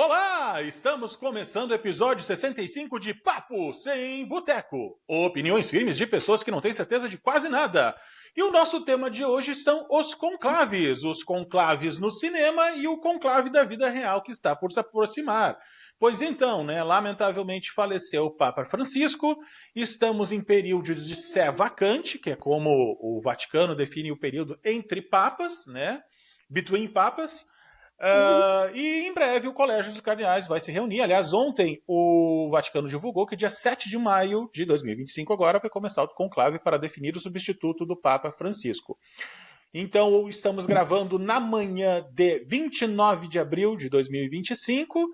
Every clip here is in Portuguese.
Olá! Estamos começando o episódio 65 de Papo Sem Boteco. Opiniões firmes de pessoas que não têm certeza de quase nada. E o nosso tema de hoje são os conclaves. Os conclaves no cinema e o conclave da vida real que está por se aproximar. Pois então, lamentavelmente faleceu o Papa Francisco. Estamos em período de sé vacante, que é como o Vaticano define o período entre papas, Between papas. E em breve o Colégio dos Cardeais vai se reunir. Aliás, ontem o Vaticano divulgou que dia 7 de maio de 2025 agora vai começar o conclave para definir o substituto do Papa Francisco. Então, estamos gravando na manhã de 29 de abril de 2025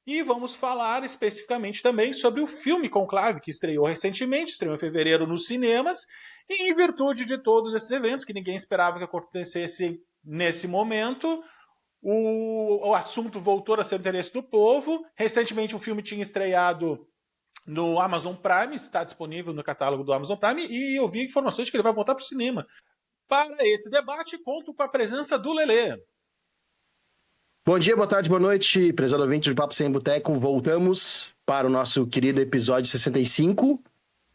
e vamos falar especificamente também sobre o filme Conclave, que estreou recentemente, estreou em fevereiro nos cinemas, e em virtude de todos esses eventos que ninguém esperava que acontecessem nesse momento, o assunto voltou a ser o interesse do povo. Recentemente o filme tinha estreado no Amazon Prime, está disponível no catálogo do Amazon Prime, e eu vi informações de que ele vai voltar para o cinema. Para esse debate, conto com a presença do Lelê. Bom dia, boa tarde, boa noite, prezado ouvinte do Papo Sem Boteco. Voltamos para o nosso querido episódio 65.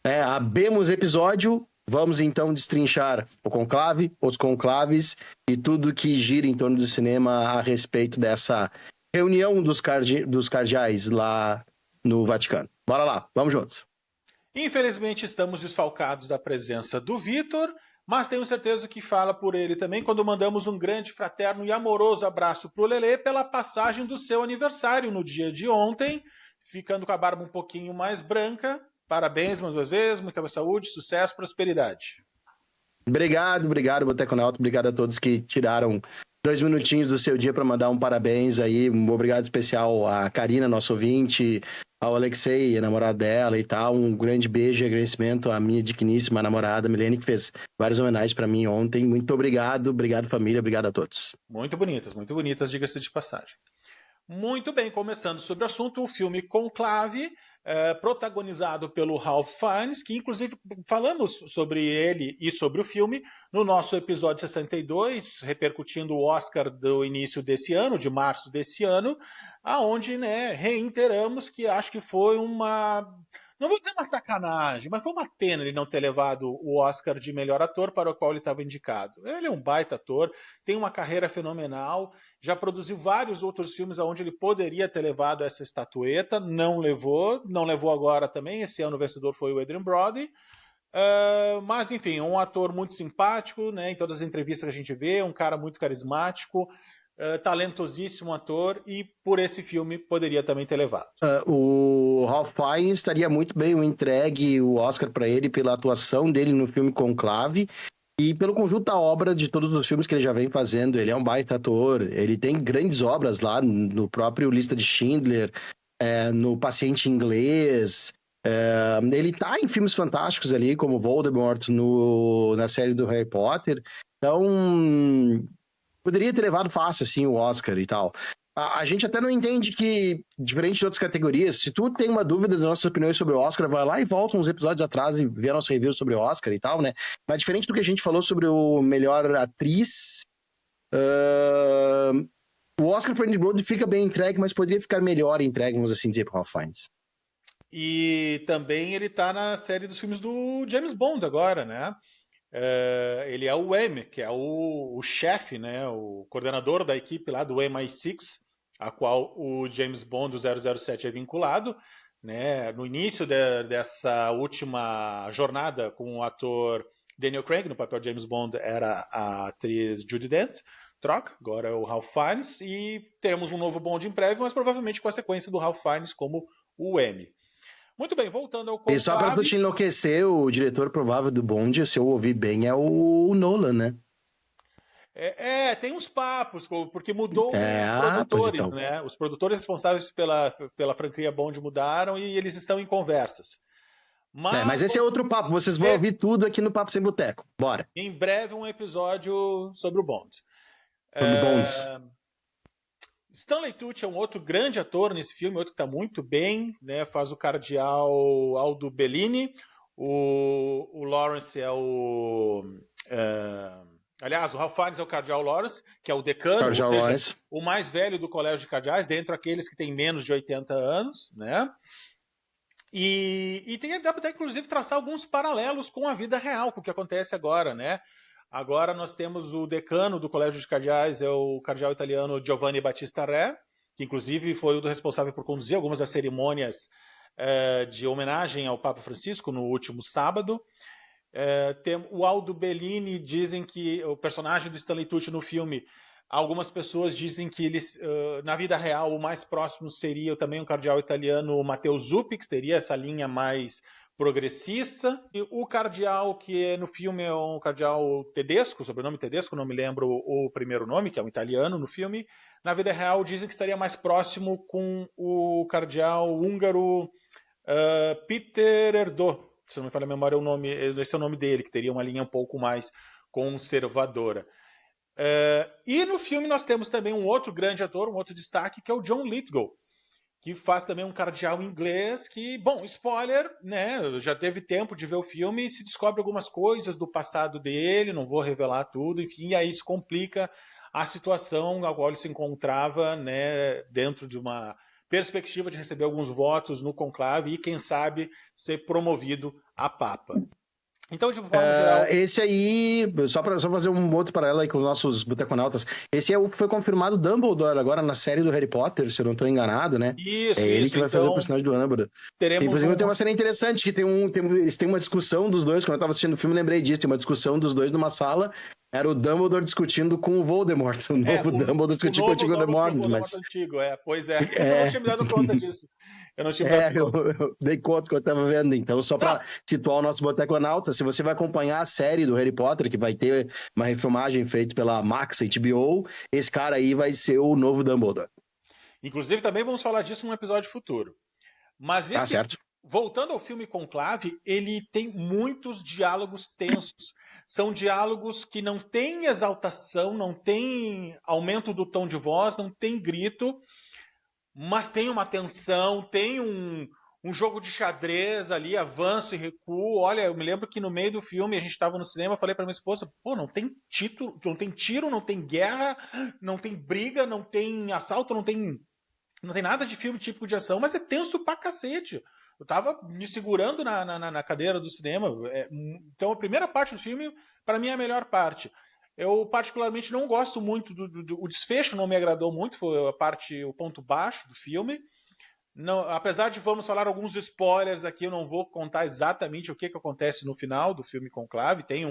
Abemos episódio. Vamos então destrinchar o conclave, os conclaves e tudo que gira em torno do cinema a respeito dessa reunião dos cardeais lá no Vaticano. Bora lá, vamos juntos. Infelizmente estamos desfalcados da presença do Vitor, mas tenho certeza que fala por ele também quando mandamos um grande, fraterno e amoroso abraço para o Lelê pela passagem do seu aniversário no dia de ontem, ficando com a barba um pouquinho mais branca. Parabéns mais uma vez, muita saúde, sucesso, prosperidade. Obrigado, Boteconauta. Obrigado a todos que tiraram 2 minutinhos do seu dia para mandar um parabéns aí. Um obrigado especial à Karina, nosso ouvinte, ao Alexei, a namorada dela e tal. Um grande beijo e agradecimento à minha digníssima namorada, Milene, que fez várias homenagens para mim ontem. Muito obrigado família, obrigado a todos. Muito bonitas, diga-se de passagem. Muito bem, começando sobre o assunto, o filme Conclave, protagonizado pelo Ralph Fiennes, que inclusive falamos sobre ele e sobre o filme no nosso episódio 62, repercutindo o Oscar do início desse ano, de março desse ano, aonde reiteramos que acho que foi não vou dizer uma sacanagem, mas foi uma pena ele não ter levado o Oscar de melhor ator para o qual ele estava indicado. Ele é um baita ator, tem uma carreira fenomenal, já produziu vários outros filmes onde ele poderia ter levado essa estatueta, não levou agora também. Esse ano o vencedor foi o Adrien Brody. Mas, enfim, um ator muito simpático, em todas as entrevistas que a gente vê, um cara muito carismático, talentosíssimo ator, e por esse filme poderia também ter levado. O Ralph Fiennes estaria muito bem entregue o Oscar para ele pela atuação dele no filme Conclave e pelo conjunto da obra de todos os filmes que ele já vem fazendo. Ele é um baita ator, ele tem grandes obras lá no próprio Lista de Schindler, no Paciente Inglês. Ele tá em filmes fantásticos ali, como Voldemort na série do Harry Potter. Então, poderia ter levado fácil, assim, o Oscar e tal. A gente até não entende que, diferente de outras categorias, se tu tem uma dúvida das nossas opiniões sobre o Oscar, vai lá e volta uns episódios atrás e vê a nossa review sobre o Oscar e tal, Mas diferente do que a gente falou sobre o melhor atriz, o Oscar para Adrien Brody fica bem entregue, mas poderia ficar melhor entregue, vamos assim dizer, para o Ralph Fiennes. E também ele tá na série dos filmes do James Bond agora, ele é o M, que é o chefe, o coordenador da equipe lá do MI6, a qual o James Bond, do 007, é vinculado. No início dessa última jornada com o ator Daniel Craig, no papel de James Bond, era a atriz Judi Dench. Troca, agora é o Ralph Fiennes, e teremos um novo Bond em breve, mas provavelmente com a sequência do Ralph Fiennes como o M. Muito bem, voltando ao conclave... E só pra tu te enlouquecer, o diretor provável do Bond, se eu ouvir bem, é o Nolan, né? Tem uns papos, porque mudou os produtores, então. Os produtores responsáveis pela franquia Bond mudaram e eles estão em conversas. Mas esse é outro papo, vocês vão ouvir tudo aqui no Papo Sem Boteco. Bora. Em breve um episódio sobre o Bond. Sobre Bonds. Stanley Tucci é um outro grande ator nesse filme, outro que está muito bem, faz o cardeal Aldo Bellini. O Lawrence é o Aliás, o Ralph Fiennes é o Cardeal Lawrence, que é o decano, Cardeal ou seja, Lawrence. o mais velho do colégio de cardeais, dentre aqueles que têm menos de 80 anos, né? E dá para inclusive traçar alguns paralelos com a vida real, com o que acontece agora, né? Agora nós temos o decano do Colégio de Cardeais, é o cardeal italiano Giovanni Battista Re, que inclusive foi o responsável por conduzir algumas das cerimônias de homenagem ao Papa Francisco no último sábado. Tem o Aldo Bellini, dizem que o personagem do Stanley Tucci no filme, algumas pessoas dizem que eles, na vida real, o mais próximo seria também o cardeal italiano Matteo Zuppi, que teria essa linha mais progressista. E o cardeal que no filme é um cardeal Tedesco, sobrenome Tedesco, não me lembro o primeiro nome, que é um italiano no filme. Na vida real, dizem que estaria mais próximo com o cardeal húngaro Peter Erdő, se não me falha a memória, esse é o nome dele, que teria uma linha um pouco mais conservadora. E no filme nós temos também um outro grande ator, um outro destaque, que é o John Lithgow, que faz também um cardeal inglês que, bom, spoiler, né, já teve tempo de ver o filme e se descobre algumas coisas do passado dele, não vou revelar tudo, enfim, e aí isso complica a situação a qual ele se encontrava, né, dentro de uma perspectiva de receber alguns votos no conclave e, quem sabe, ser promovido a Papa. Então, de forma geral... Esse aí, só fazer um outro paralelo aí com os nossos boteconautas, esse é o que foi confirmado Dumbledore agora na série do Harry Potter, se eu não estou enganado, né? Isso, ele que vai fazer o personagem do Dumbledore. Inclusive tem uma cena interessante, que eles têm uma discussão dos dois, quando eu estava assistindo o filme lembrei disso, tem uma discussão dos dois numa sala, era o Dumbledore discutindo com o Voldemort, o novo Dumbledore discutindo com o antigo Voldemort. Antigo, pois é. Eu não tinha me dado conta disso. Eu dei conta que eu tava vendo. Então, só para situar o nosso boteconauta, se você vai acompanhar a série do Harry Potter, que vai ter uma refilmagem feita pela Max HBO, esse cara aí vai ser o novo Dumbledore. Inclusive, também vamos falar disso num episódio futuro. Mas certo. Voltando ao filme Conclave, ele tem muitos diálogos tensos. São diálogos que não têm exaltação, não tem aumento do tom de voz, não tem grito, mas tem uma tensão, tem um jogo de xadrez ali, avanço e recuo. Olha, eu me lembro que no meio do filme, a gente estava no cinema, eu falei para minha esposa, não tem tiro, não tem guerra, não tem briga, não tem assalto, não tem nada de filme típico de ação, mas é tenso pra cacete. Eu tava me segurando na cadeira do cinema. Então a primeira parte do filme, para mim, é a melhor parte. Eu particularmente não gosto muito o desfecho, não me agradou muito, foi o ponto baixo do filme. Não, apesar de vamos falar alguns spoilers aqui, eu não vou contar exatamente o que acontece no final do filme Conclave. Tem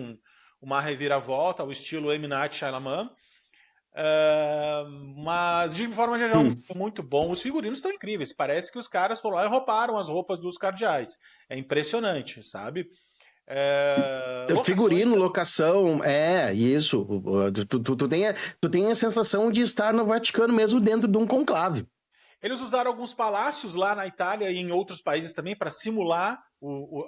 uma reviravolta ao estilo M. Night Shyamalan. Mas de forma geral é muito bom. Os figurinos estão incríveis. Parece que os caras foram lá e roubaram as roupas dos cardeais. É impressionante, sabe? Figurino, locação, isso. Tu tem a sensação de estar no Vaticano mesmo dentro de um conclave. Eles usaram alguns palácios lá na Itália e em outros países também para simular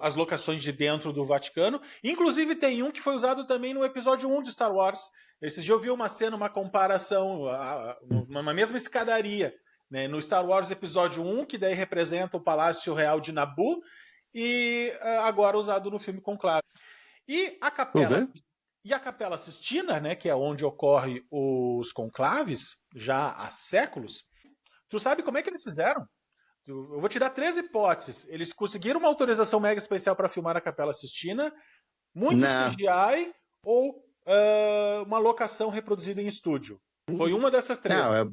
as locações de dentro do Vaticano. Inclusive tem um que foi usado também no episódio 1 de Star Wars. Esses dias eu vi uma cena, uma comparação, uma mesma escadaria, né, no Star Wars episódio 1, que daí representa o Palácio Real de Naboo, e agora usado no filme Conclave. E a Capela Sistina, né, que é onde ocorre os conclaves, já há séculos, tu sabe como é que eles fizeram? Eu vou te dar 3 hipóteses. Eles conseguiram uma autorização mega especial para filmar a Capela Sistina, muito CGI ou uma locação reproduzida em estúdio. Foi uma dessas 3. Não, é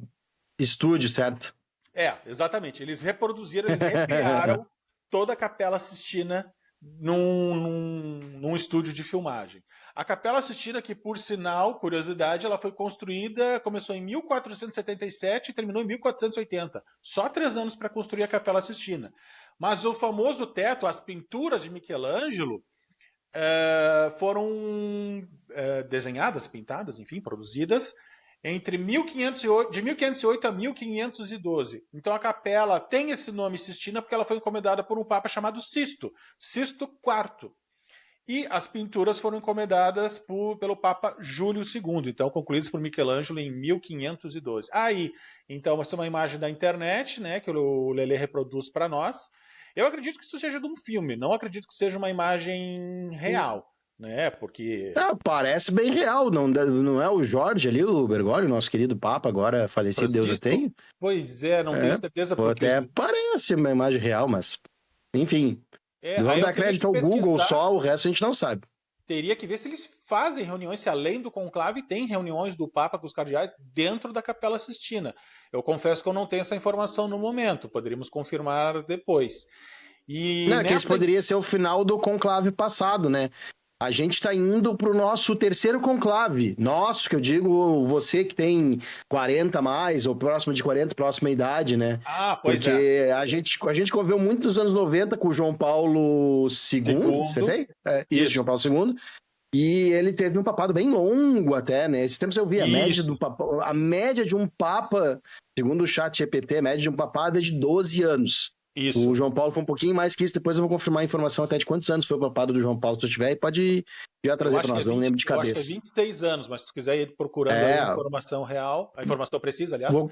estúdio, certo? Exatamente. Eles recriaram toda a Capela Sistina num estúdio de filmagem. A Capela Sistina, que por sinal, curiosidade, ela foi construída, começou em 1477 e terminou em 1480. Só 3 anos para construir a Capela Sistina. Mas o famoso teto, as pinturas de Michelangelo, foram desenhadas, pintadas, enfim, produzidas entre de 1508 a 1512. Então a capela tem esse nome Sistina porque ela foi encomendada por um papa chamado Sisto IV. E as pinturas foram encomendadas pelo Papa Júlio II, então concluídas por Michelangelo em 1512. Então vai ser uma imagem da internet, né, que o Lelê reproduz para nós. Eu acredito que isso seja de um filme, não acredito que seja uma imagem real. né? Porque Parece bem real, não é o Jorge ali, o Bergoglio, nosso querido Papa, agora falecido, Deus o Francisco, tenha? pois é, não tenho certeza Pô, porque até parece uma imagem real, mas enfim, aí vamos eu dar teria que crédito ao Google pesquisar, só, o resto a gente não sabe. teria que ver se eles fazem reuniões, se além do conclave tem reuniões do Papa com os cardeais dentro da Capela Sistina. Eu confesso que eu não tenho essa informação no momento, poderíamos confirmar depois. E Não, que esse nessa poderia ser o final do conclave passado, né? A gente está indo para o nosso terceiro conclave. Nosso, que eu digo você que tem 40 a mais, ou próximo de 40, próxima idade, né? pois é. Porque a gente conviveu muito nos anos 90 com o João Paulo II, você Segundo, tem? Isso, isso, João Paulo II. E ele teve um papado bem longo até, né? Esses tempos eu vi isso, a média de um papa, segundo o chat GPT, a média de um papado é de 12 anos. O isso. João Paulo foi um pouquinho mais que isso, depois eu vou confirmar a informação até de quantos anos foi o papado do João Paulo, se tu tiver, e pode já trazer para nós, não lembro de Eu acho que é cabeça. 26 anos, mas se tu quiser ir procurando aí a É, informação real, a informação precisa, aliás. vou,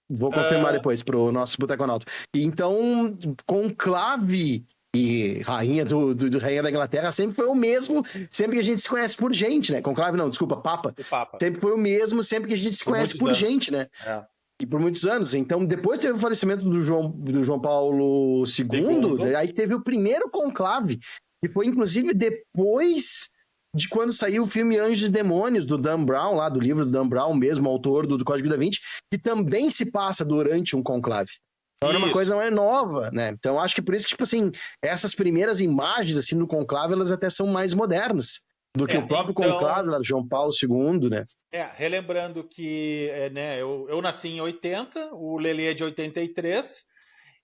vou confirmar Ah, depois pro nosso Boteconauta. E então, conclave e rainha do rainha da Inglaterra sempre foi o mesmo, sempre que a gente se conhece por gente, né? Conclave não, desculpa, Papa. o Papa, Sempre foi o mesmo, sempre que a gente se por conhece muitos por anos. gente, né? É. E por muitos anos. Então, depois teve o falecimento do João Paulo Segundo, II, aí teve o primeiro conclave, que foi inclusive depois de quando saiu o filme Anjos e Demônios, do Dan Brown, lá do livro do Dan Brown, mesmo autor do Código da Vinci, que também se passa durante um conclave. Então era uma isso. coisa mais nova, né? Então acho que por isso que, tipo assim, essas primeiras imagens, assim, no conclave, elas até são mais modernas do que o próprio conclave Então, lá do João Paulo II, né? relembrando que né, eu nasci em 80, o Lelê é de 83,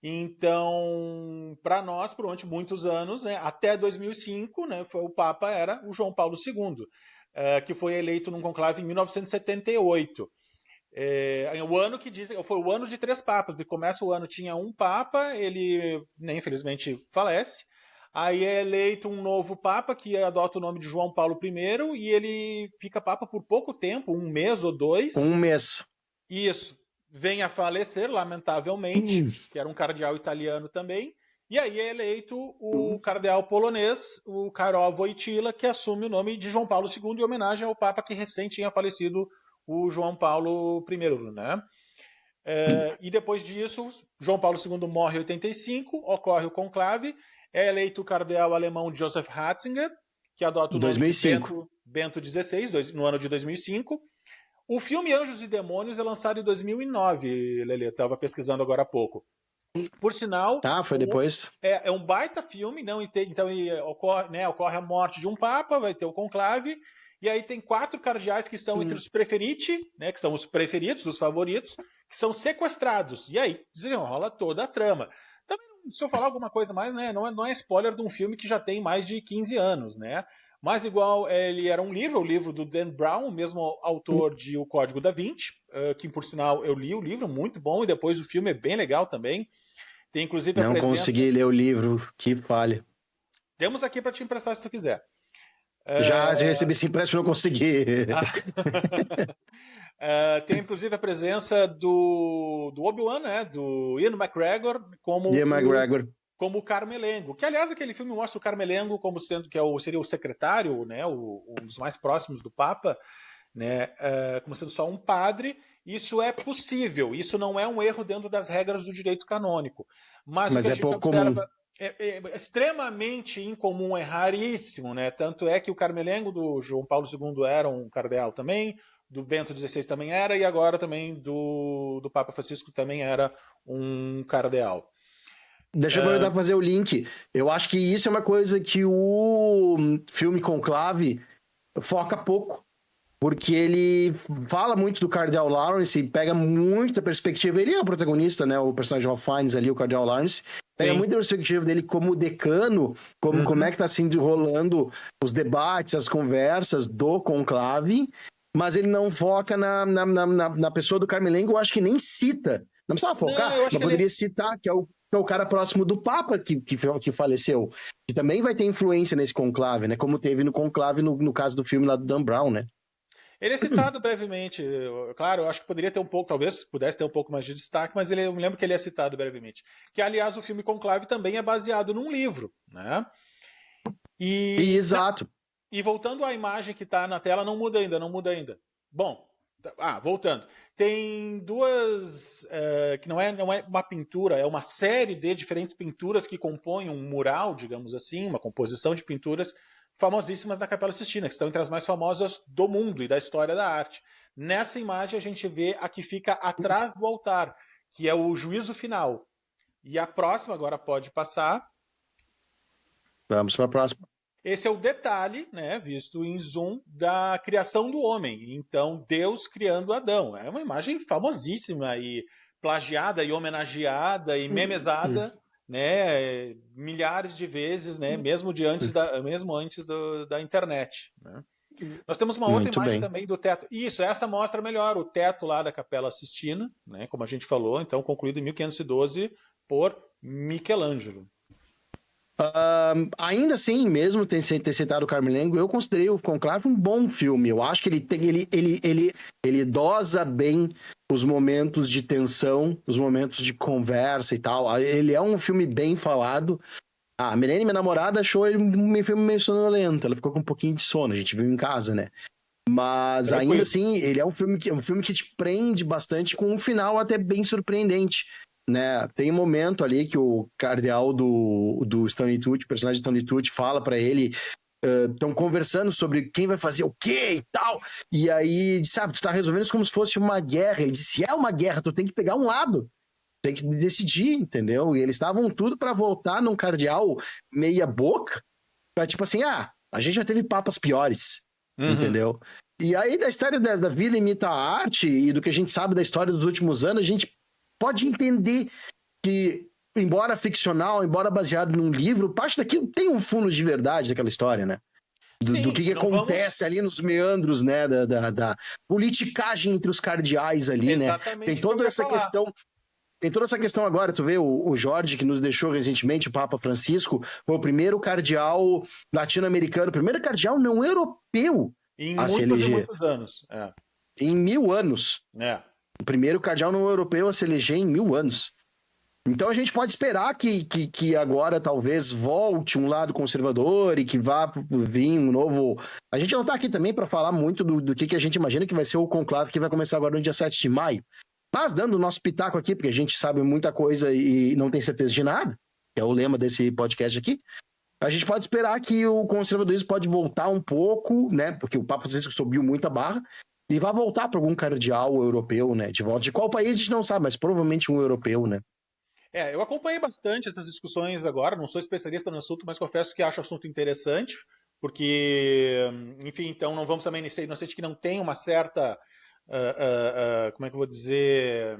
então, para nós, durante muitos anos, né, até 2005, né, o Papa era o João Paulo II, que foi eleito num conclave em 1978. O ano que dizem foi o ano de 3 papas, porque começa o ano, tinha um papa, ele né, infelizmente falece, aí é eleito um novo papa que adota o nome de João Paulo I e ele fica papa por pouco tempo, um mês ou dois, Um mês. isso, vem a falecer, lamentavelmente, que era um cardeal italiano também, e aí é eleito o cardeal polonês, o Karol Wojtyła, que assume o nome de João Paulo II em homenagem ao papa que recém tinha falecido, o João Paulo I, né? E depois disso, João Paulo II morre em 85, ocorre o conclave, é eleito o cardeal alemão Joseph Ratzinger, que adota o nome 2005. de Bento XVI, no ano de 2005. O filme Anjos e Demônios é lançado em 2009, Lelê, estava pesquisando agora há pouco. Por sinal, Foi depois. é um baita filme, não, então ocorre a morte de um papa, vai ter o conclave, e aí tem 4 cardeais que estão entre os preferiti, né, que são os preferidos, os favoritos, que são sequestrados. E aí desenrola toda a trama. Também, se eu falar alguma coisa mais, né, não é spoiler de um filme que já tem mais de 15 anos, né? Mas igual ele era um livro, o livro do Dan Brown, o mesmo autor de O Código da Vinci, que por sinal eu li o livro, muito bom, e depois o filme é bem legal também. Tem inclusive a Não presença... consegui ler o livro, que falha. Temos aqui para te emprestar se tu quiser. Já recebi esse empréstimo, não consegui. Tem inclusive a presença do Obi-Wan, né? Do Ian McGregor Ian McGregor. como o Carmelengo. Que, aliás, aquele filme mostra o Carmelengo como sendo que seria o secretário, né? Um dos mais próximos do Papa, né? Como sendo só um padre. Isso é possível. Isso não é um erro dentro das regras do direito canônico. Mas o que a gente observa... É extremamente incomum, é raríssimo, né? Tanto é que o Carmelengo do João Paulo II era um cardeal também, do Bento XVI também era, e agora também do Papa Francisco também era um cardeal. Deixa eu aproveitar para fazer o link. Eu acho que isso é uma coisa que o filme Conclave foca pouco, porque ele fala muito do Cardeal Lawrence e pega muita perspectiva. Ele é o protagonista, né? O personagem Ralph Fiennes ali, o Cardeal Lawrence. Pega muita perspectiva dele como decano, como é que está se enrolando os debates, as conversas do conclave, mas ele não foca na pessoa do Carmelengo, eu acho que nem cita. Não precisava focar, mas poderia citar, que é o cara próximo do Papa que faleceu, que também vai ter influência nesse conclave, né? Como teve no conclave no caso do filme lá do Dan Brown, né? Ele é citado brevemente, claro, eu acho que poderia ter um pouco, talvez pudesse ter um pouco mais de destaque, mas eu me lembro que ele é citado brevemente. Que, aliás, o filme Conclave também é baseado num livro, né? Exato. E voltando à imagem que está na tela, não muda ainda. Bom, voltando. Tem duas, que não é uma pintura, é uma série de diferentes pinturas que compõem um mural, digamos assim, uma composição de pinturas famosíssimas da Capela Sistina, que estão entre as mais famosas do mundo e da história da arte. Nessa imagem a gente vê a que fica atrás do altar, que é o juízo final. E a próxima, agora pode passar. Vamos para a próxima. Esse é o detalhe, né, visto em zoom, da criação do homem. Então, Deus criando Adão. É uma imagem famosíssima e plagiada e homenageada e memezada, né, milhares de vezes, né, mesmo antes da internet. Né? Nós temos uma outra Muito imagem bem. também do teto. Isso, essa mostra melhor o teto lá da Capela Sistina, né, como a gente falou, então concluído em 1512 por Michelangelo. Ainda assim, mesmo ter citado o Carmelengo, eu considerei o Conclave um bom filme. Eu acho que ele dosa bem os momentos de tensão, os momentos de conversa e tal. Ele é um filme bem falado. A Milene, minha namorada, achou ele um filme meio sonolento. Ela ficou com um pouquinho de sono. A gente viu em casa, né? Mas Tranquilo. ainda assim, ele é um filme que te prende bastante, com um final até bem surpreendente. Né? Tem um momento ali que o cardeal do Stanley Tucci, o personagem de Stanley Tucci, fala para ele, estão conversando sobre quem vai fazer o quê e tal, e aí, sabe, tu tá resolvendo isso como se fosse uma guerra. Ele disse, se é uma guerra, tu tem que pegar um lado, tem que decidir, entendeu? E eles estavam tudo para votar num cardeal meia boca, pra tipo assim, a gente já teve papas piores, entendeu? E aí, da história da vida imita a arte, e do que a gente sabe da história dos últimos anos, a gente pode entender que, embora ficcional, embora baseado num livro, parte daquilo tem um fundo de verdade daquela história, né? Do que acontece ali nos meandros, né? Da politicagem entre os cardeais ali, né? Tem toda essa questão. Tem toda essa questão agora, tu vê o Jorge, que nos deixou recentemente, o Papa Francisco, foi o primeiro cardeal latino-americano, o primeiro cardeal não europeu em a se muitos e eleger. muitos anos. Em 1000 anos. É. O primeiro cardeal não europeu a se eleger em 1000 anos. Então a gente pode esperar que agora talvez volte um lado conservador e que vá vir um novo... A gente não está aqui também para falar muito do que a gente imagina que vai ser o conclave que vai começar agora no dia 7 de maio. Mas dando o nosso pitaco aqui, porque a gente sabe muita coisa e não tem certeza de nada, que é o lema desse podcast aqui, a gente pode esperar que o conservadorismo pode voltar um pouco, né? Porque o Papa Francisco subiu muito a barra, e vai voltar para algum cardeal europeu, né? De volta. De qual país a gente não sabe, mas provavelmente um europeu, né? Eu acompanhei bastante essas discussões agora, não sou especialista no assunto, mas confesso que acho o assunto interessante, porque, enfim, então não vamos também ser inocentes que não tem uma certa, como é que eu vou dizer,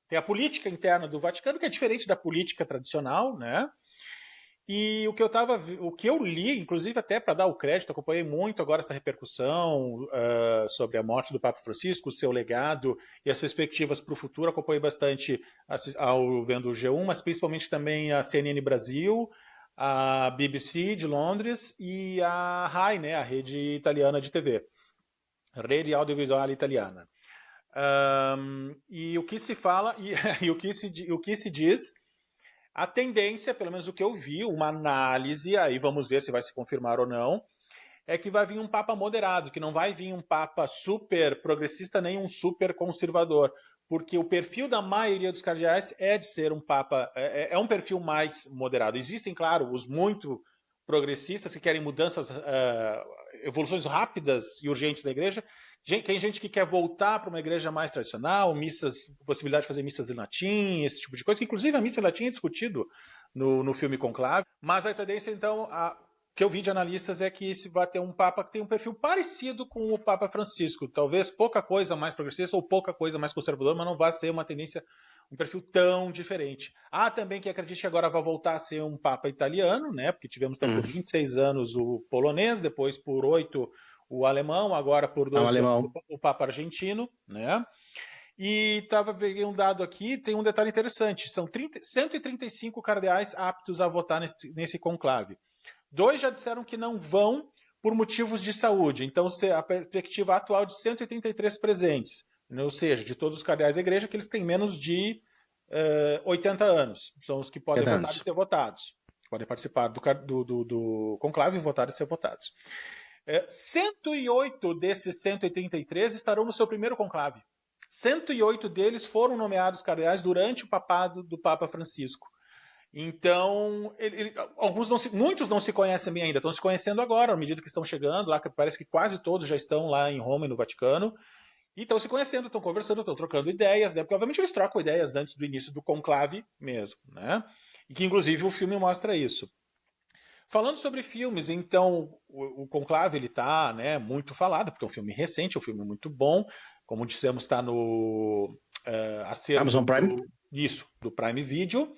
tem a política interna do Vaticano, que é diferente da política tradicional, né? E o que eu li, inclusive até para dar o crédito, acompanhei muito agora essa repercussão sobre a morte do Papa Francisco, o seu legado e as perspectivas para o futuro. Acompanhei bastante vendo o G1, mas principalmente também a CNN Brasil, a BBC de Londres e a RAI, né, a rede italiana de TV, Rede Audiovisuale Italiana. E o que se fala e o que se diz. A tendência, pelo menos o que eu vi, uma análise, aí vamos ver se vai se confirmar ou não, é que vai vir um papa moderado, que não vai vir um papa super progressista nem um super conservador, porque o perfil da maioria dos cardeais é de ser um papa, é um perfil mais moderado. Existem, claro, os muito progressistas que querem mudanças, evoluções rápidas e urgentes da igreja. Tem gente que quer voltar para uma igreja mais tradicional, possibilidade de fazer missas em latim, esse tipo de coisa, que inclusive a missa em latim é discutido no filme Conclave. Mas a tendência, então, que eu vi de analistas é que se vai ter um Papa que tem um perfil parecido com o Papa Francisco. Talvez pouca coisa mais progressista ou pouca coisa mais conservadora, mas não vai ser uma tendência, um perfil tão diferente. Há também que acredite que agora vai voltar a ser um Papa italiano, né? Porque tivemos então por 26 anos o polonês, depois por 8 o alemão, agora por 2 anos o Papa argentino, né? E veio um dado aqui, tem um detalhe interessante, são 135 cardeais aptos a votar nesse conclave. 2 já disseram que não vão por motivos de saúde, então a perspectiva atual de 133 presentes, né? Ou seja, de todos os cardeais da igreja, que eles têm menos de 80 anos, são os que podem votar e ser votados, podem participar do conclave, votar e ser votados. 108 desses 133 estarão no seu primeiro conclave. 108 deles foram nomeados cardeais durante o papado do Papa Francisco. Então, muitos não se conhecem bem ainda, estão se conhecendo agora, à medida que estão chegando lá, que parece que quase todos já estão lá em Roma e no Vaticano, e estão se conhecendo, estão conversando, estão trocando ideias, né? Porque obviamente eles trocam ideias antes do início do conclave mesmo, né? E que inclusive o filme mostra isso. Falando sobre filmes, então, o Conclave ele tá, né, muito falado, porque é um filme recente, é um filme muito bom. Como dissemos, está no acervo Amazon Prime? do Prime Video.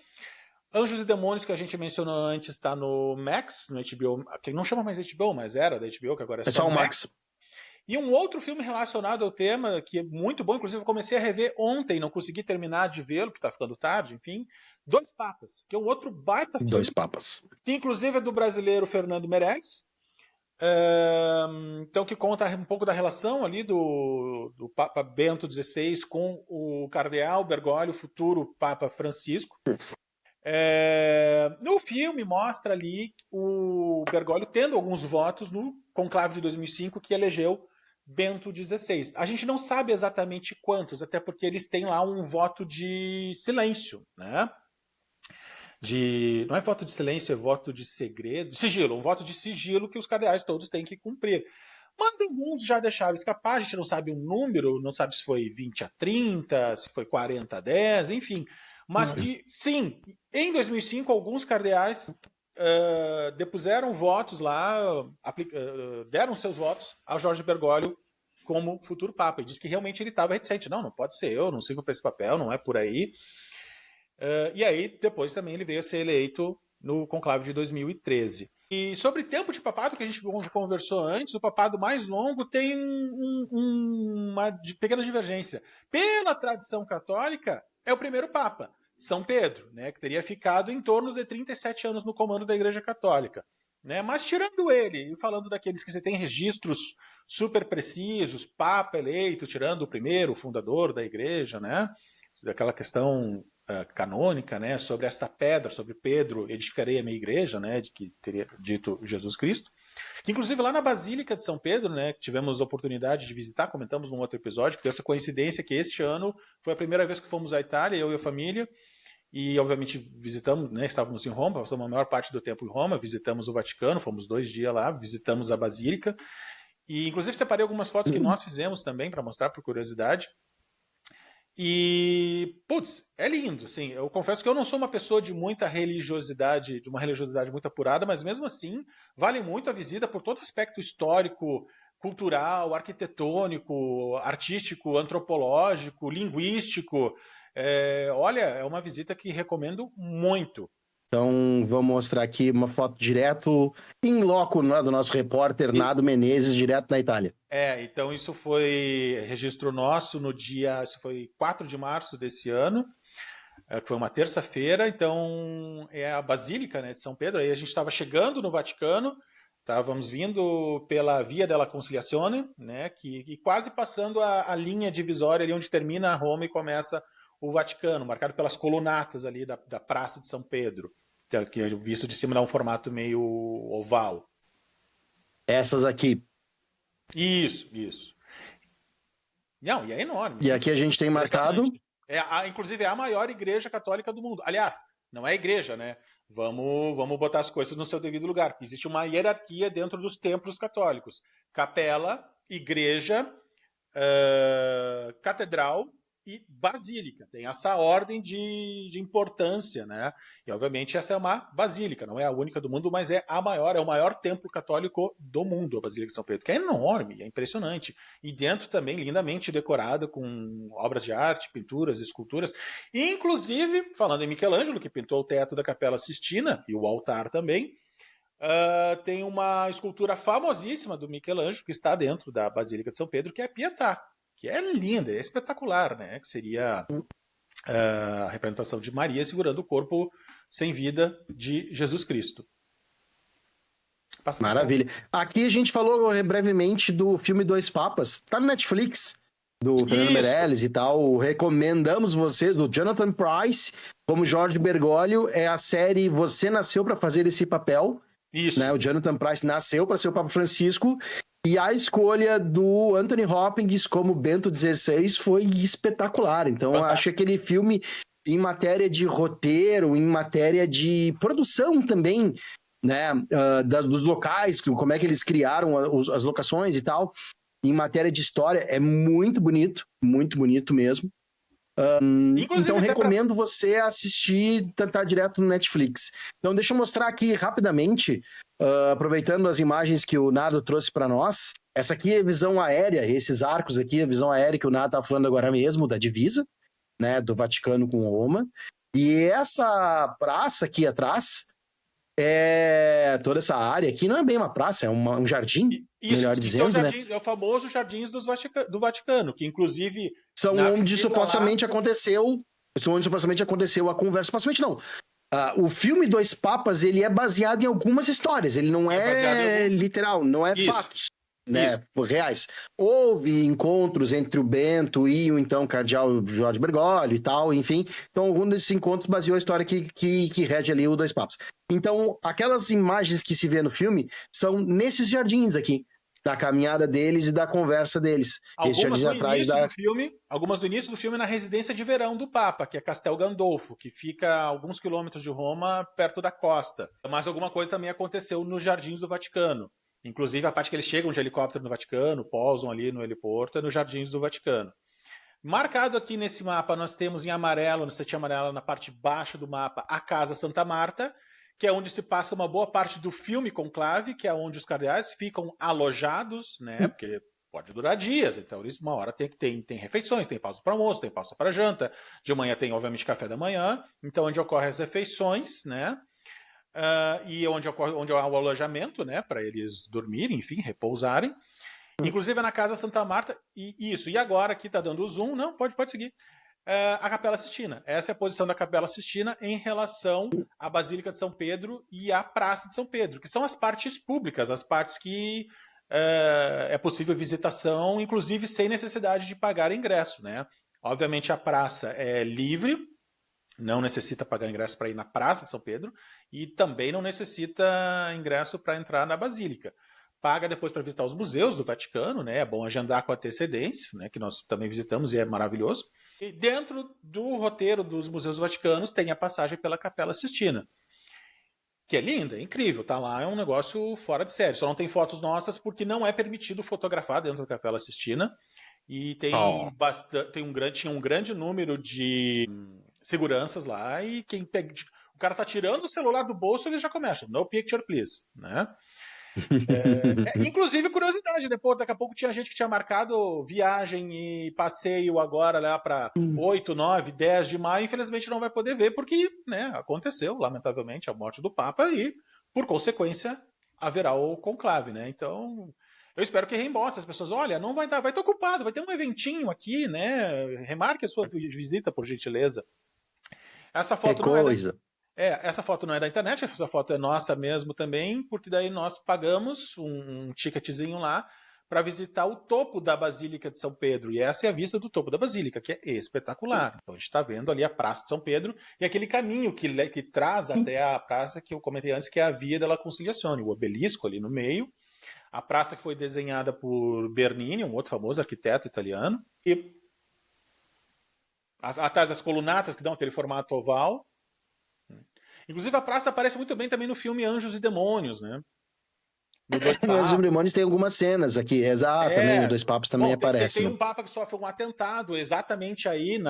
Anjos e Demônios, que a gente mencionou antes, está no Max, no HBO, que não chama mais HBO, mas era da HBO, que agora é só o Max. E um outro filme relacionado ao tema, que é muito bom, inclusive eu comecei a rever ontem, não consegui terminar de vê-lo, porque está ficando tarde, enfim. Dois Papas, que é um outro baita filme. Dois Papas. Que inclusive é do brasileiro Fernando Meirelles. Então, que conta um pouco da relação ali do Papa Bento XVI com o cardeal Bergoglio, futuro Papa Francisco. No filme mostra ali o Bergoglio tendo alguns votos no conclave de 2005 que elegeu Bento XVI. A gente não sabe exatamente quantos, até porque eles têm lá um voto de silêncio, né? Não é voto de silêncio, é voto de segredo, sigilo, um voto de sigilo que os cardeais todos têm que cumprir. Mas alguns já deixaram escapar, a gente não sabe o número, não sabe se foi 20-30, se foi 40-10, enfim. Mas que, sim, em 2005, alguns cardeais depuseram votos lá, deram seus votos a Jorge Bergoglio como futuro Papa. E diz que realmente ele estava reticente. Não pode ser eu, não sirvo para esse papel, não é por aí. E aí, depois também ele veio a ser eleito no conclave de 2013. E sobre tempo de papado, que a gente conversou antes, o papado mais longo tem uma pequena divergência. Pela tradição católica, é o primeiro Papa, São Pedro, né, que teria ficado em torno de 37 anos no comando da Igreja Católica. Né? Mas tirando ele, e falando daqueles que você tem registros super precisos, Papa eleito, tirando o primeiro, o fundador da Igreja, né, daquela questão canônica, né, sobre esta pedra, sobre Pedro, edificarei a minha igreja, né, de que teria dito Jesus Cristo, que inclusive lá na Basílica de São Pedro, né, que tivemos a oportunidade de visitar, comentamos num outro episódio, que tem essa coincidência que este ano foi a primeira vez que fomos à Itália, eu e a família, e obviamente visitamos, né, estávamos em Roma, passamos a maior parte do tempo em Roma, visitamos o Vaticano, fomos 2 dias lá, visitamos a Basílica, e inclusive separei algumas fotos que nós fizemos também, para mostrar por curiosidade. E, putz, é lindo, assim, eu confesso que eu não sou uma pessoa de muita religiosidade, de uma religiosidade muito apurada, mas mesmo assim, vale muito a visita por todo aspecto histórico, cultural, arquitetônico, artístico, antropológico, linguístico. Olha, é uma visita que recomendo muito. Então, vou mostrar aqui uma foto direto em loco, né, do nosso repórter Nado Menezes, direto na Itália. Então isso foi registro nosso isso foi 4 de março desse ano, que foi uma terça-feira, então é a Basílica, né, de São Pedro, aí a gente estava chegando no Vaticano, estávamos vindo pela Via della Conciliazione, né, e quase passando a linha divisória ali onde termina Roma e começa o Vaticano, marcado pelas colunatas ali da Praça de São Pedro, que visto de cima dá um formato meio oval. Essas aqui. Isso. Não, e é enorme. E aqui a gente tem marcado... Inclusive é a maior igreja católica do mundo. Aliás, não é igreja, né? Vamos botar as coisas no seu devido lugar. Existe uma hierarquia dentro dos templos católicos. Capela, igreja, catedral e basílica. Tem essa ordem de importância, né? E obviamente essa é uma basílica, não é a única do mundo, mas é a maior, é o maior templo católico do mundo, a Basílica de São Pedro, que é enorme, é impressionante. E dentro também lindamente decorada com obras de arte, pinturas, esculturas. E, inclusive, falando em Michelangelo, que pintou o teto da Capela Sistina e o altar também, tem uma escultura famosíssima do Michelangelo que está dentro da Basílica de São Pedro, que é a Pietà, que é linda, é espetacular, né? Que seria a representação de Maria segurando o corpo sem vida de Jesus Cristo. Maravilha. Aqui a gente falou brevemente do filme Dois Papas, tá no Netflix, do Fernando Meirelles e tal. Recomendamos vocês, do Jonathan Pryce, como Jorge Bergoglio, é a série Você Nasceu para Fazer Esse Papel. Isso. Né? O Jonathan Pryce nasceu para ser o Papa Francisco, e a escolha do Anthony Hopkins como Bento XVI foi espetacular. Então, eu acho que aquele filme, em matéria de roteiro, em matéria de produção também, né, dos locais, como é que eles criaram as locações e tal, em matéria de história, é muito bonito mesmo. Então, recomendo você assistir, tentar direto no Netflix. Então, deixa eu mostrar aqui rapidamente, aproveitando as imagens que o Nado trouxe para nós. Essa aqui é a visão aérea, esses arcos aqui, a visão aérea que o Nado está falando agora mesmo, da divisa, né, do Vaticano com Roma. E essa praça aqui atrás, toda essa área aqui não é bem uma praça, é um jardim, melhor dizendo, né? É o famoso Jardins do Vaticano, que inclusive São onde supostamente aconteceu a conversa. Supostamente não. O filme Dois Papas, ele é baseado em algumas histórias, ele não é literal, não é fatos, né, reais. Houve encontros entre o Bento e o então cardeal Jorge Bergoglio e tal, enfim. Então, algum desses encontros baseou a história que rege ali o Dois Papas. Então, aquelas imagens que se vê no filme são nesses jardins aqui, da caminhada deles e da conversa deles. Algumas do início do filme na residência de verão do Papa, que é Castel Gandolfo, que fica a alguns quilômetros de Roma, perto da costa. Mas alguma coisa também aconteceu nos Jardins do Vaticano. Inclusive a parte que eles chegam de helicóptero no Vaticano, pousam ali no heliporto, é nos Jardins do Vaticano. Marcado aqui nesse mapa, nós temos em amarelo, no setinho amarelo, na parte baixa do mapa, a Casa Santa Marta, que é onde se passa uma boa parte do filme Conclave, que é onde os cardeais ficam alojados, né? Porque pode durar dias, então eles uma hora tem refeições, tem pausa para almoço, tem pausa para janta, de manhã tem obviamente café da manhã, então onde ocorrem as refeições, né? E onde há o alojamento, né? Para eles dormirem, enfim, repousarem. Inclusive é na Casa Santa Marta, e agora aqui tá dando o zoom, não, pode seguir. A Capela Sistina. Essa é a posição da Capela Sistina em relação à Basílica de São Pedro e à Praça de São Pedro, que são as partes públicas, as partes que é possível visitação, inclusive sem necessidade de pagar ingresso, né? Obviamente a praça é livre, não necessita pagar ingresso para ir na Praça de São Pedro e também não necessita ingresso para entrar na Basílica. Paga depois para visitar os museus do Vaticano, né? É bom agendar com antecedência, né? Que nós também visitamos e é maravilhoso. E dentro do roteiro dos museus vaticanos tem a passagem pela Capela Sistina, que é linda, é incrível, tá lá, é um negócio fora de série. Só não tem fotos nossas porque não é permitido fotografar dentro da Capela Sistina. E tinha um grande número de seguranças lá e o cara tá tirando o celular do bolso, ele já começa, no picture please, né? Inclusive, curiosidade, né? Daqui a pouco tinha gente que tinha marcado viagem e passeio agora lá para 8, 9, 10 de maio, infelizmente não vai poder ver, porque, né, aconteceu, lamentavelmente, a morte do Papa e, por consequência, haverá o conclave, né? Então, eu espero que reembolse as pessoas. Olha, não vai estar, vai estar ocupado, vai ter um eventinho aqui, né? Remarque a sua visita, por gentileza. Essa foto essa foto não é da internet, essa foto é nossa mesmo também, porque daí nós pagamos um ticketzinho lá para visitar o topo da Basílica de São Pedro. E essa é a vista do topo da Basílica, que é espetacular. Então a gente está vendo ali a Praça de São Pedro e aquele caminho que traz até a praça que eu comentei antes, que é a Via della Conciliazione, o obelisco ali no meio. A praça que foi desenhada por Bernini, um outro famoso arquiteto italiano. E atrás das colunatas que dão aquele formato oval. Inclusive a praça aparece muito bem também no filme Anjos e Demônios, né? No Anjos e Demônios tem algumas cenas aqui, exato, também o Dois Papas também aparece. Tem um Papa que sofre um atentado exatamente aí,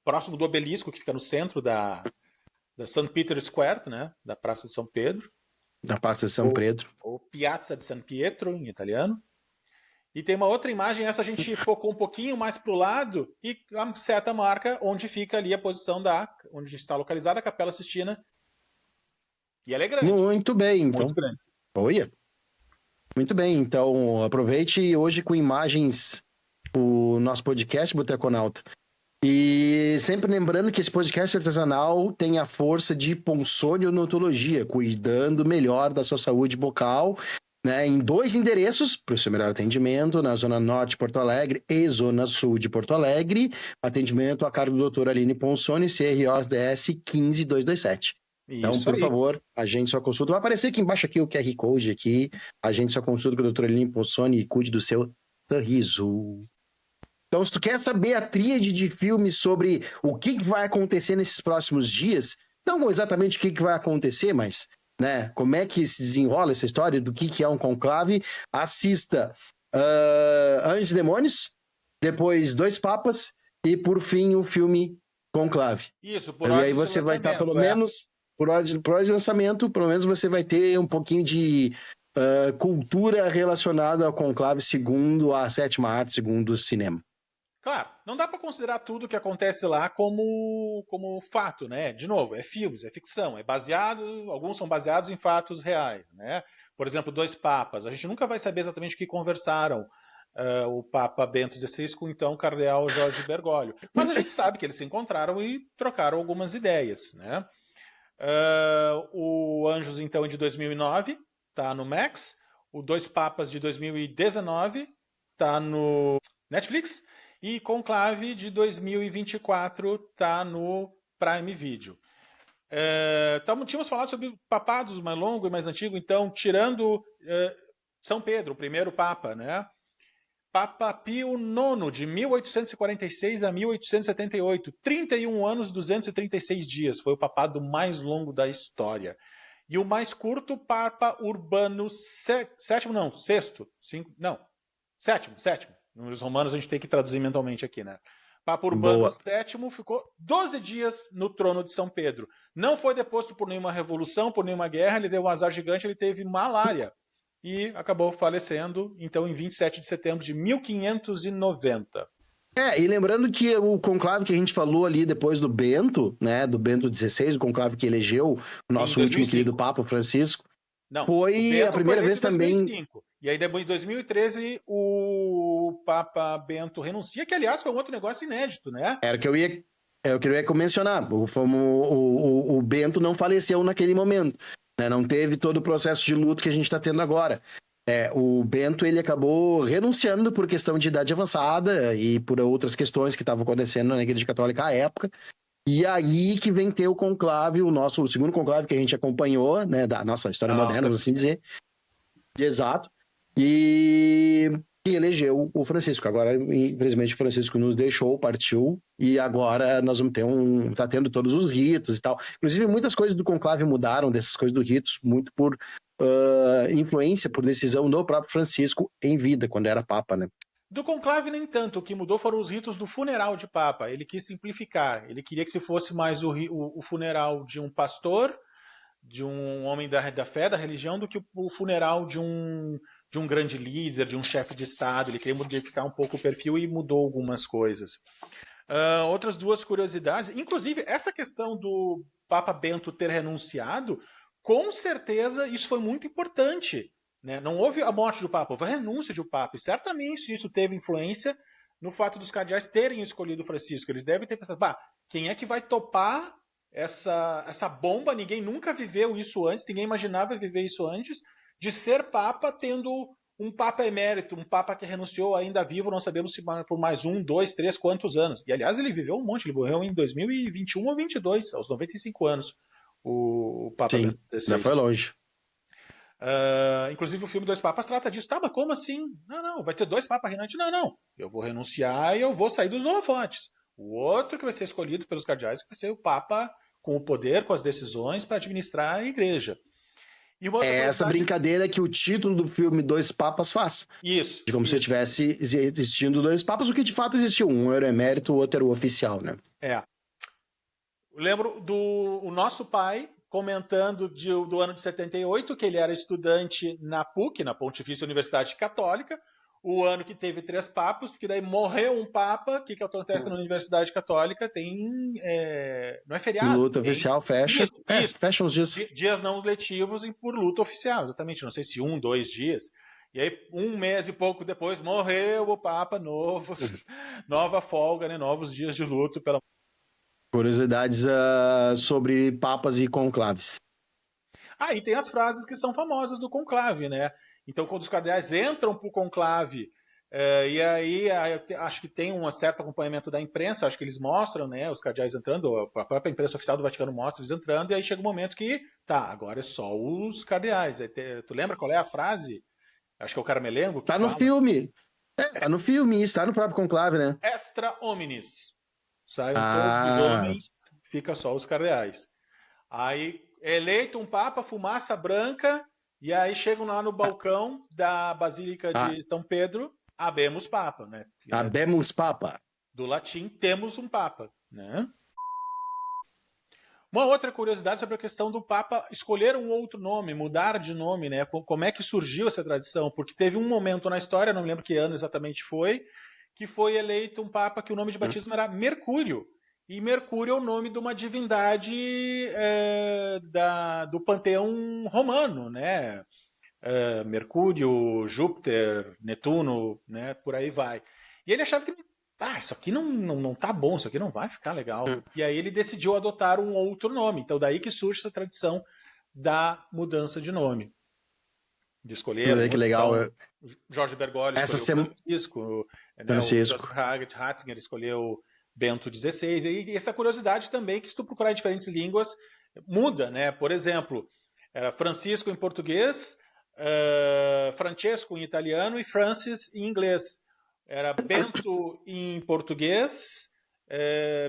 próximo do obelisco, que fica no centro da St. Peter's Square, né? Da Praça de São Pedro. Da Praça de São Pedro. Ou Piazza di San Pietro, em italiano. E tem uma outra imagem, essa a gente focou um pouquinho mais para o lado e a seta marca onde fica ali a posição onde está localizada a Capela Sistina. E ela é grande. Muito bem, então. Muito grande. Olha. Muito bem, então aproveite hoje com imagens o nosso podcast Boteconauta. E sempre lembrando que esse podcast artesanal tem a força de Ponsoniodontologia, cuidando melhor da sua saúde bucal, né, em 2 endereços para o seu melhor atendimento, na Zona Norte de Porto Alegre e Zona Sul de Porto Alegre. Atendimento a cargo do Dr. Aline Ponsoni, CRODS 15227. Então, Isso por aí. favor, a gente só consulta. Vai aparecer aqui embaixo aqui o QR Code aqui. A gente só consulta com o Dr. Eline Possoni e cuide do seu sorriso. Então, se tu quer saber a tríade de filmes sobre o que vai acontecer nesses próximos dias, não exatamente o que vai acontecer, mas né, como é que se desenrola essa história do que é um conclave, assista Anjos e Demônios, depois Dois Papas e, por fim, o filme Conclave. Isso, por E aí ordem de você vai estar, pelo lançamento, é. menos, por ordem de lançamento, pelo menos você vai ter um pouquinho de cultura relacionada ao conclave segundo a sétima arte, segundo o cinema. Claro, não dá para considerar tudo que acontece lá como fato, né? De novo, é filmes, é ficção, é baseado, alguns são baseados em fatos reais, né? Por exemplo, Dois Papas. A gente nunca vai saber exatamente o que conversaram o Papa Bento XVI com então o Cardeal Jorge Bergoglio. Mas a gente sabe que eles se encontraram e trocaram algumas ideias, né? O Anjos, então, é de 2009, tá no Max. O Dois Papas de 2019 tá no Netflix. E Conclave de 2024 tá no Prime Video. Tínhamos falado sobre papados mais longo e mais antigo, então, tirando São Pedro, o primeiro Papa, né? Papa Pio IX, de 1846 a 1878. 31 anos, 236 dias. Foi o papado mais longo da história. E o mais curto, Papa Urbano VII, não, sexto, cinco, não, sétimo. Nos romanos a gente tem que traduzir mentalmente aqui, né? Papa Urbano VII ficou 12 dias no trono de São Pedro. Não foi deposto por nenhuma revolução, por nenhuma guerra, ele deu um azar gigante, ele teve malária. E acabou falecendo, então, em 27 de setembro de 1590. E lembrando que o conclave que a gente falou ali depois do Bento, né, do Bento XVI, o conclave que elegeu o nosso último querido Papa Francisco, não, foi a primeira vez também... 2005. E aí, em 2013, o Papa Bento renuncia, que, aliás, foi um outro negócio inédito, né? Era o que eu ia mencionar. O Bento não faleceu naquele momento. Né? Não teve todo o processo de luto que a gente está tendo agora. O Bento ele acabou renunciando por questão de idade avançada e por outras questões que estavam acontecendo na Igreja Católica à época. E aí que vem ter o conclave, o segundo conclave que a gente acompanhou, né, da nossa história moderna, vamos assim dizer. Exato. E que elegeu o Francisco. Agora, infelizmente, o Francisco nos deixou, partiu, e agora nós vamos ter tá tendo todos os ritos e tal. Inclusive, muitas coisas do conclave mudaram, dessas coisas dos ritos, muito por influência, por decisão do próprio Francisco em vida, quando era Papa, né? Do conclave, nem tanto. O que mudou foram os ritos do funeral de Papa. Ele quis simplificar. Ele queria que se fosse mais o funeral de um pastor, de um homem da fé, da religião, do que o funeral de um grande líder, de um chefe de Estado. Ele queria modificar um pouco o perfil e mudou algumas coisas. Outras duas curiosidades, inclusive essa questão do Papa Bento ter renunciado, com certeza isso foi muito importante. Né? Não houve a morte do Papa, houve a renúncia de um Papa. E certamente isso teve influência no fato dos cardeais terem escolhido Francisco. Eles devem ter pensado, quem é que vai topar essa bomba? Ninguém nunca viveu isso antes, ninguém imaginava viver isso antes, de ser Papa tendo um Papa emérito, um Papa que renunciou ainda vivo, não sabemos se por mais 1, 2, 3, quantos anos. E aliás, ele viveu um monte, ele morreu em 2021 ou 2022, aos 95 anos, o Papa Bento XVI. Ainda foi longe. Inclusive o filme Dois Papas trata disso. Mas como assim? Não, vai ter dois papas reinantes? Não. Eu vou renunciar e eu vou sair dos holofotes. O outro que vai ser escolhido pelos cardeais vai ser o Papa com o poder, com as decisões para administrar a igreja. Essa brincadeira que o título do filme Dois Papas faz. Isso. Como se tivesse existindo dois papas, o que de fato existiu. Um era o emérito, o outro era o oficial, né? Eu lembro do nosso pai comentando do ano de 78, que ele era estudante na PUC, na Pontifícia Universidade Católica, o ano que teve 3 papas, porque daí morreu um papa. O que acontece na Universidade Católica? Não é feriado. Luta oficial, fecha. Isso. Fecha uns dias. Dias não letivos por luta oficial, exatamente. Não sei se 1, 2 dias. E aí, 1 mês e pouco depois, morreu o Papa novo. Nova folga, né? Novos dias de luto. Curiosidades sobre papas e conclaves. E tem as frases que são famosas do conclave, né? Então, quando os cardeais entram para o conclave, E aí, acho que tem um certo acompanhamento da imprensa, acho que eles mostram, né, os cardeais entrando, a própria imprensa oficial do Vaticano mostra eles entrando, e aí chega um momento que, tá, agora é só os cardeais. Tu lembra qual é a frase? Acho que é o Carmelengo que Tá no fala. filme. Tá no filme, está no próprio conclave, né? Extra homines. Saiam todos os Ah, homens, fica só os cardeais. Aí é eleito um papa, fumaça branca, e aí chegam lá no balcão da Basílica ah, de São Pedro, habemos papa, né? habemus papa. Do latim, temos um papa, né? Uma outra curiosidade sobre a questão do Papa escolher um outro nome, mudar de nome, né? Como é que surgiu essa tradição? Porque teve um momento na história, não me lembro que ano exatamente foi, que foi eleito um Papa que o nome de batismo era Mercúrio. E Mercúrio é o nome de uma divindade do panteão romano, né? Mercúrio, Júpiter, Netuno, né? Por aí vai. E ele achava que isso aqui não tá bom, isso aqui não vai ficar legal. E aí ele decidiu adotar um outro nome. Então daí que surge essa tradição da mudança de nome. De escolher. Que legal. Então, Jorge Bergoglio Essa escolheu semana. né, o Joseph Ratzinger escolheu Bento XVI. E essa curiosidade também, que se tu procurar em diferentes línguas, muda, né? Por exemplo, era Francisco em português, Francesco em italiano e Francis em inglês. Era Bento em português,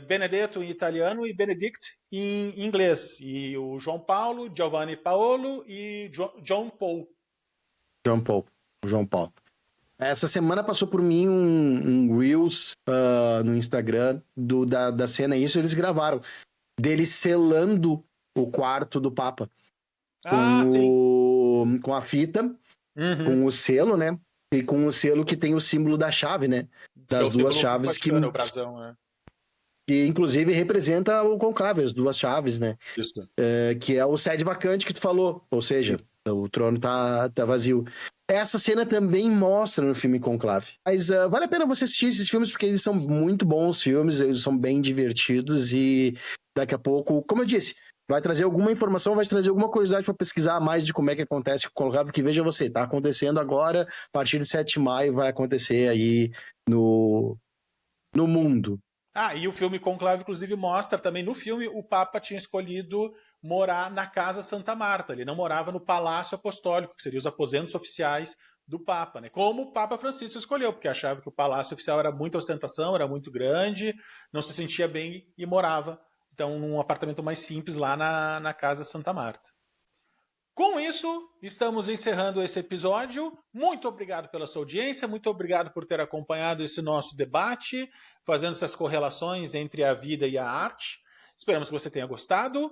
Benedetto em italiano e Benedict em inglês. E o João Paulo, Giovanni Paolo e John Paul. João Paulo. Essa semana passou por mim um Reels no Instagram da cena, isso eles gravaram, deles selando o quarto do Papa. Com a fita, com o selo, né? E com o selo que tem o símbolo da chave, né? Das duas chaves que o brasão, né? Que inclusive representa o conclave, as duas chaves, né? Isso. Que é o sede vacante que tu falou, ou seja, isso. O trono tá vazio. Essa cena também mostra no filme Conclave. Mas vale a pena você assistir esses filmes porque eles são muito bons filmes, eles são bem divertidos e daqui a pouco, como eu disse, vai trazer alguma informação, vai trazer alguma curiosidade para pesquisar mais de como é que acontece com o Conclave, porque veja você, tá acontecendo agora, a partir de 7 de maio vai acontecer aí no mundo. E o filme Conclave, inclusive, mostra também, no filme, o Papa tinha escolhido morar na Casa Santa Marta. Ele não morava no Palácio Apostólico, que seriam os aposentos oficiais do Papa, né? Como o Papa Francisco escolheu, porque achava que o Palácio Oficial era muita ostentação, era muito grande, não se sentia bem e morava, então, num apartamento mais simples lá na Casa Santa Marta. Com isso, estamos encerrando esse episódio. Muito obrigado pela sua audiência, muito obrigado por ter acompanhado esse nosso debate, fazendo essas correlações entre a vida e a arte. Esperamos que você tenha gostado.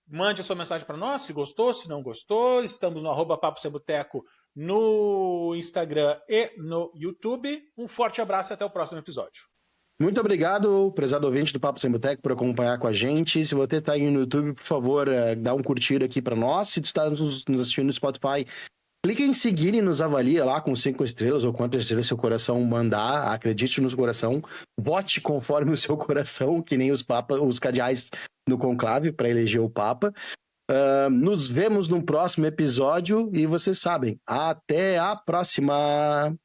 Mande a sua mensagem para nós, se gostou, se não gostou. Estamos no @Papo Sem Boteco no Instagram e no YouTube. Um forte abraço e até o próximo episódio. Muito obrigado, prezado ouvinte do Papo Sem Boteco, por acompanhar com a gente. Se você está aí no YouTube, por favor, dá um curtir aqui para nós. Se tu está nos assistindo no Spotify, clique em seguir e nos avalia lá com 5 estrelas ou quantas estrelas seu coração mandar. Acredite no seu coração. Vote conforme o seu coração, que nem os cardeais no conclave para eleger o Papa. Nos vemos no próximo episódio e vocês sabem, até a próxima!